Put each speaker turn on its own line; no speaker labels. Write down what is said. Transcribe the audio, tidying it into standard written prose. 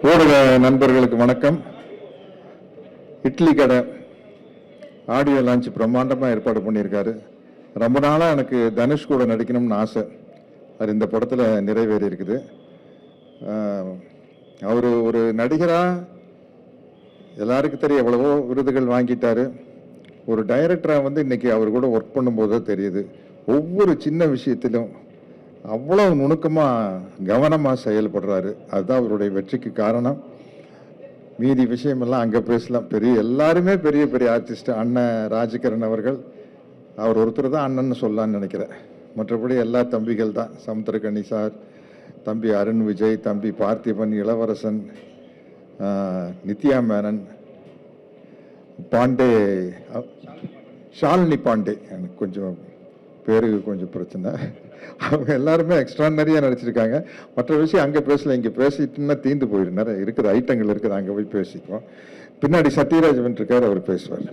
ஊடக நண்பர்களுக்கு வணக்கம். இட்லி கடை ஆடியோ லான்ச் பிரம்மாண்டமாக ஏற்பாடு பண்ணியிருக்காரு. ரொம்ப நாளாக எனக்கு தனுஷ் கூட நடிக்கணும்னு ஆசை. அது இந்த படத்தில் நிறைவேறி இருக்குது. அவர் ஒரு நடிகராக எல்லாருக்கும் தெரியும், எவ்வளவோ விருதுகள் வாங்கிட்டாரு. ஒரு டைரக்டராக இன்னைக்கு அவர் கூட ஒர்க் பண்ணும்போது தான் தெரியுது, ஒவ்வொரு சின்ன விஷயத்திலும் அவ்வளவு நுணுக்கமாக கவனமாக செயல்படுறாரு. அதுதான் அவருடைய வெற்றிக்கு காரணம். மீதி விஷயமெல்லாம் அங்கே பேசலாம். எல்லாருமே பெரிய பெரிய ஆர்டிஸ்ட். அண்ணன் ராஜகிரண் அவர்கள், அவர் ஒருத்தர் தான் அண்ணன்னு சொல்லலான்னு நினைக்கிறேன். மற்றபடி எல்லா தம்பிகள் தான். சமுத்திரகனி சார், தம்பி அருண் விஜய், தம்பி பார்த்திபன், இளவரசன், நித்யா மேனன், பாண்டே, ஷாலினி பாண்டே, எனக்கு கொஞ்சம் பேருக்கு கொஞ்சம் பிரச்சனை. அவங்க எல்லாருமே எக்ஸ்ட்ரானரியாக நடிச்சிருக்காங்க. மற்ற விஷயம் அங்கே பேசல, இங்கே பேசிட்டுன்னா தீந்து போயிடும். நிறைய இருக்குது, ஐட்டங்கள் இருக்குது, அங்கே போய் பேசிக்குவோம். பின்னாடி சத்யராஜ் இருக்கார், அவர் பேசுவார்.